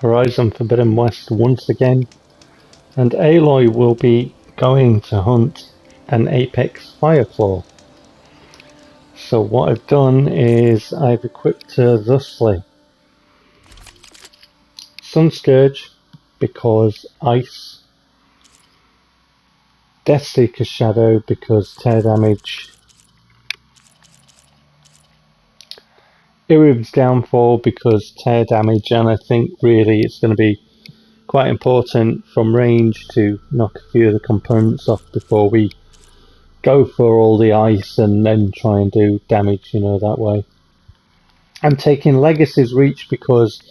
Horizon Forbidden West once again, and Aloy will be going to hunt an Apex Fireclaw. So what I've done is I've equipped her thusly. Sun Scourge because ice, Deathseeker Shadow because tear damage, Irib's Downfall because tear damage, and I think really it's going to be quite important from range to knock a few of the components off before we go for all the ice and then try and do damage, that way. I'm taking Legacy's Reach because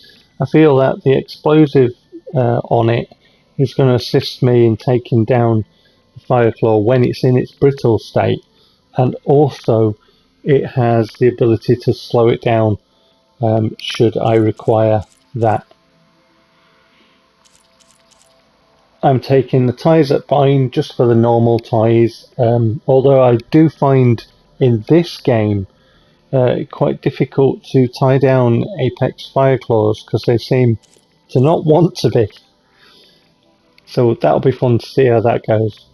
I feel that the explosive on it is going to assist me in taking down the Fireclaw when it's in its brittle state, and also it has the ability to slow it down should I require that. I'm taking the ties that bind just for the normal ties, although I do find in this game quite difficult to tie down Apex Fireclaws because they seem to not want to be. So that'll be fun to see how that goes.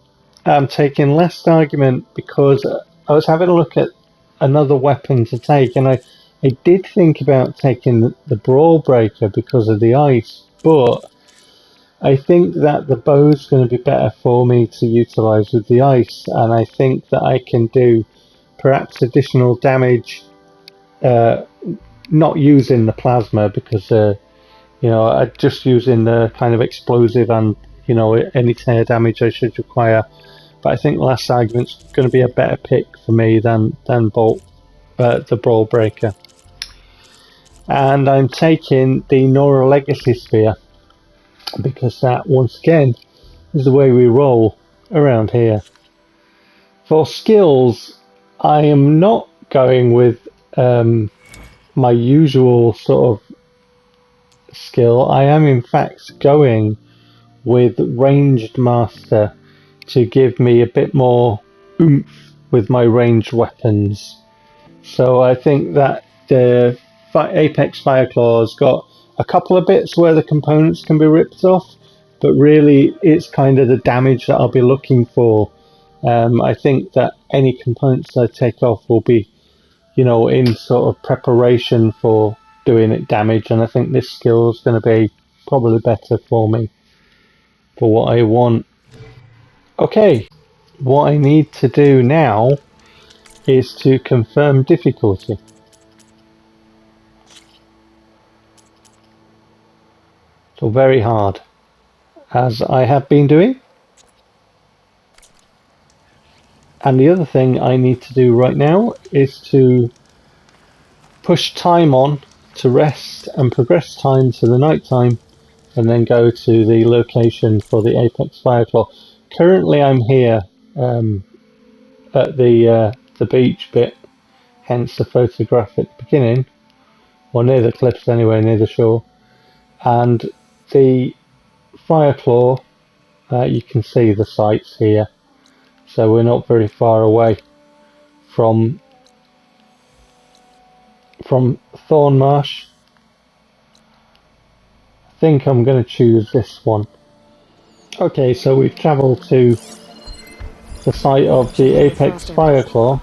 I'm taking Last Argument because I was having a look at another weapon to take, and I did think about taking the Brawl Breaker because of the ice, but I think that the bow's going to be better for me to utilise with the ice, and I think that I can do perhaps additional damage not using the plasma because I'm just using the kind of explosive and any tear damage I should require. But I think Last Argument's going to be a better pick for me than the Brawl Breaker. And I'm taking the Nora Legacy Sphere because that once again is the way we roll around here. For skills, I am not going with my usual sort of skill. I am in fact going with Ranged Master to give me a bit more oomph with my ranged weapons. So I think that the Apex Fireclaw's got a couple of bits where the components can be ripped off, but really it's kind of the damage that I'll be looking for. I think that any components I take off will be in sort of preparation for doing it damage, and I think this skill is going to be probably better for me for what I want. Okay, what I need to do now is to confirm difficulty. So very hard, as I have been doing. And the other thing I need to do right now is to push time on to rest and progress time to the night time, and then go to the location for the Apex Fireclaw. Currently I'm here at the beach bit, hence the photograph at the beginning, or near the cliffs anyway, near the shore. And the Fireclaw, you can see the sights here, so we're not very far away from Thornmarsh. I think I'm going to choose this one. Okay, so we've travelled to the site of the Apex Fireclaw,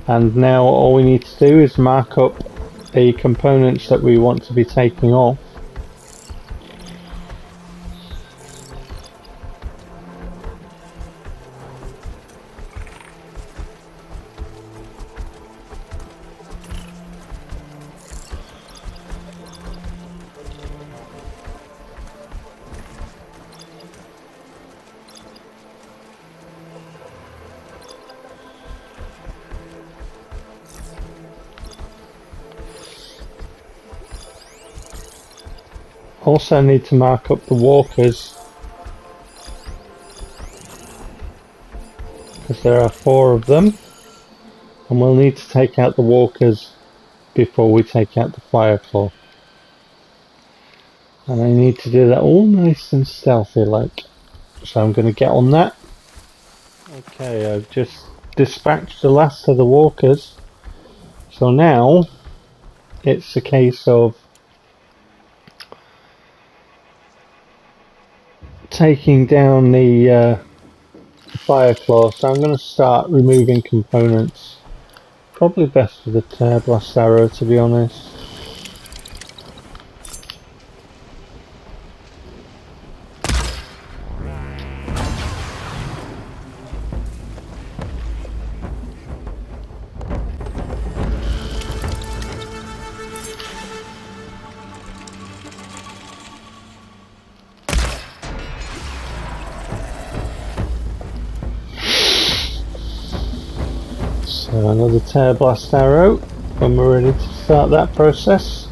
and now all we need to do is mark up the components that we want to be taking off. Also need to mark up the walkers, because there are 4 of them, and we'll need to take out the walkers before we take out the Fireclaw. And I need to do that all nice and stealthy like. So I'm going to get on that. Okay, I've just dispatched the last of the walkers. So now it's a case of taking down the Fireclaw, so I'm going to start removing components. Probably best with the tear blast arrow, to be honest. So another tear blast arrow when we're ready to start that process.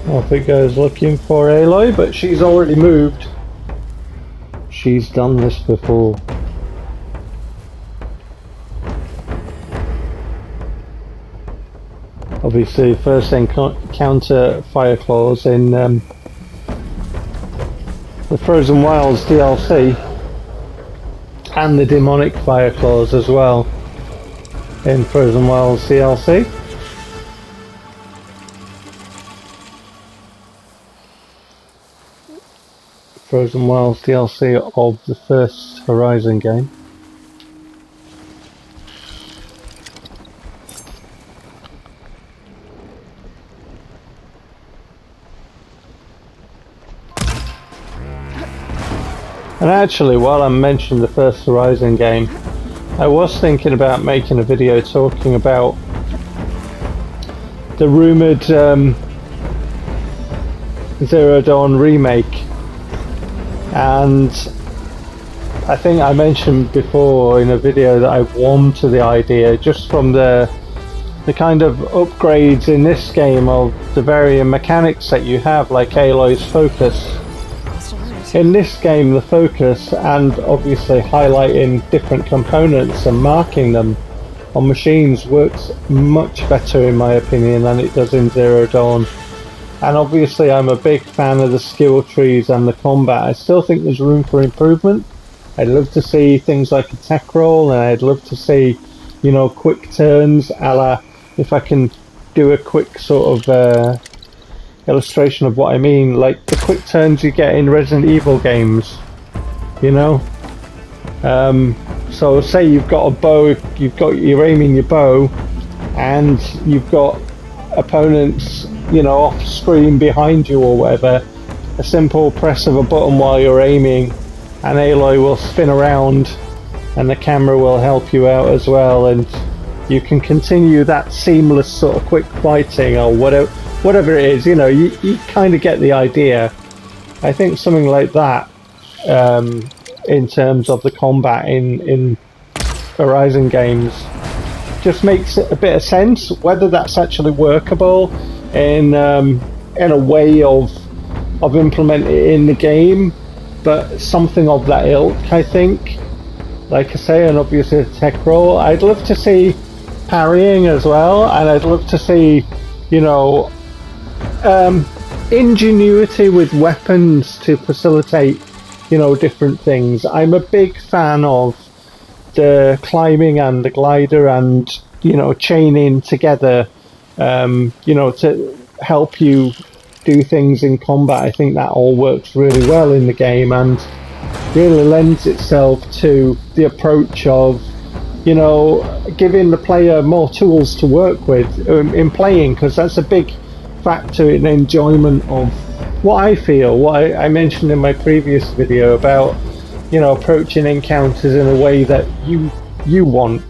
Off it goes looking for Aloy, but she's already moved. She's done this before. Obviously, first encounter Fireclaws in the Frozen Wilds DLC, and the demonic Fireclaws as well in Frozen Wilds DLC. Frozen Wilds DLC of the first Horizon game. And actually, while I'm mentioning the first Horizon game, I was thinking about making a video talking about the rumoured Zero Dawn remake. And I think I mentioned before in a video that I warmed to the idea just from the kind of upgrades in this game of the varying mechanics that you have, like Aloy's focus. In this game, the focus, and obviously highlighting different components and marking them on machines, works much better in my opinion than it does in Zero Dawn. And obviously I'm a big fan of the skill trees and the combat. I still think there's room for improvement. I'd love to see things like a tech roll, and I'd love to see, you know, quick turns, a la, if I can do a quick sort of illustration of what I mean, like the quick turns you get in Resident Evil games, you know. So say you've got a bow, you're aiming your bow, and you've got opponents, you know, off screen behind you or whatever. A simple press of a button while you're aiming, and Aloy will spin around, and the camera will help you out as well, and you can continue that seamless sort of quick fighting or whatever it is. You know, you kind of get the idea. I think something like that, in terms of the combat in Horizon games, just makes a bit of sense. Whether that's actually workable in a way of implementing it in the game, but something of that ilk, I think. Like I say, and obviously a tech roll. I'd love to see parrying as well, and I'd love to see, you know, ingenuity with weapons to facilitate, you know, different things. I'm a big fan of the climbing and the glider, and, you know, chaining together, you know, to help you do things in combat. I think that all works really well in the game and really lends itself to the approach of, you know, giving the player more tools to work with in playing, because that's a big factor in enjoyment of what I feel, what I mentioned in my previous video about, you know, approaching encounters in a way that you want.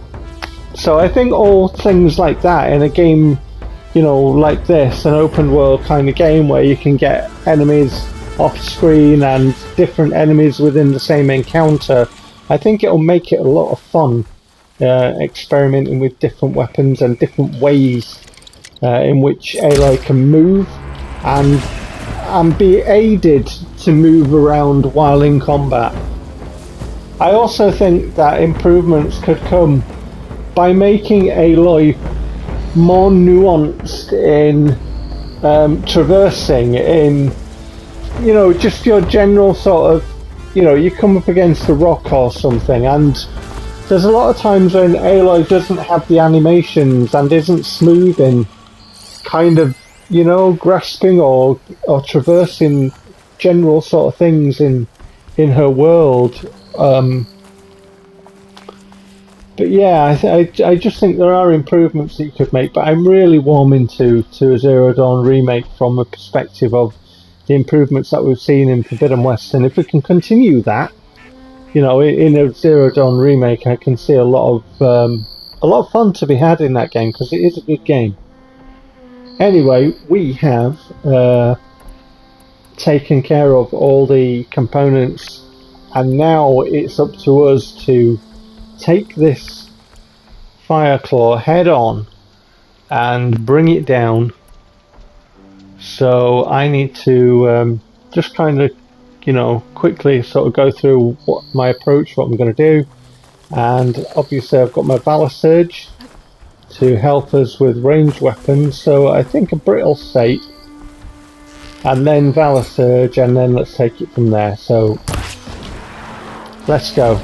So I think all things like that in a game, you know, like this, an open world kind of game where you can get enemies off screen and different enemies within the same encounter, I think it'll make it a lot of fun, experimenting with different weapons and different ways in which Aloy can move and be aided to move around while in combat. I also think that improvements could come by making Aloy more nuanced in traversing, in, you know, just your general sort of, you know, you come up against a rock or something, and there's a lot of times when Aloy doesn't have the animations and isn't smooth in kind of, you know, grasping or traversing general sort of things in her world. But yeah, I just think there are improvements that you could make, but I'm really warming to a Zero Dawn remake from a perspective of the improvements that we've seen in Forbidden West, and if we can continue that, you know, in a Zero Dawn remake, I can see a lot of fun to be had in that game, because it is a good game. Anyway, we have taken care of all the components, and now it's up to us to take this Fireclaw head on and bring it down. So I need to just kind of, you know, quickly sort of go through what my approach, what I'm going to do. And obviously I've got my Valor Surge to help us with ranged weapons, so I think a Brittle State and then Valor Surge, and then let's take it from there. So let's go.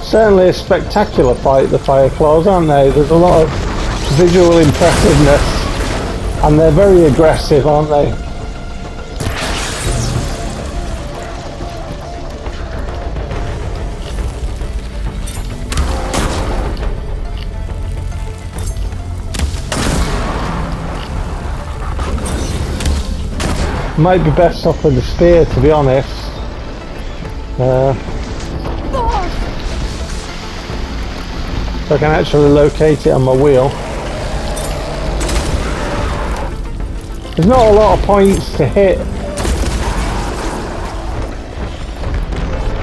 Certainly a spectacular fight, the Fireclaws, aren't they? There's a lot of visual impressiveness, and they're very aggressive, aren't they? Might be best off with the spear, to be honest. So I can actually locate it on my wheel. There's not a lot of points to hit.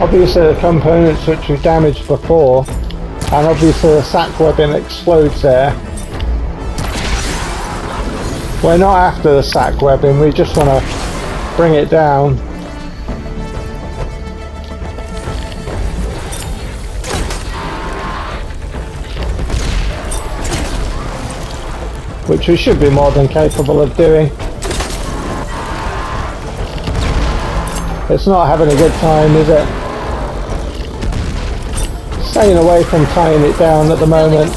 Obviously the components which we damaged before, and obviously the sack webbing explodes there. We're not after the sack webbing, we just want to bring it down. Which we should be more than capable of doing. It's not having a good time, is it? Staying away from tying it down at the moment.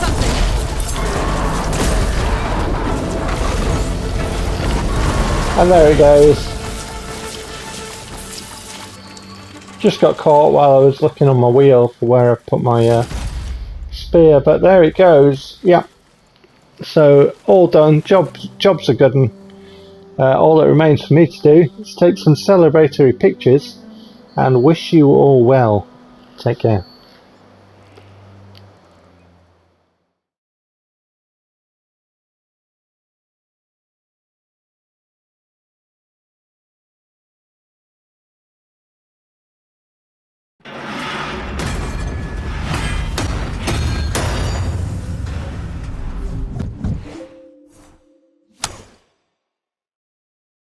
And there it goes. Just got caught while I was looking on my wheel for where I put my spear, but there it goes. Yeah. So all done, job's a good one. All that remains for me to do is take some celebratory pictures and wish you all well. Take care.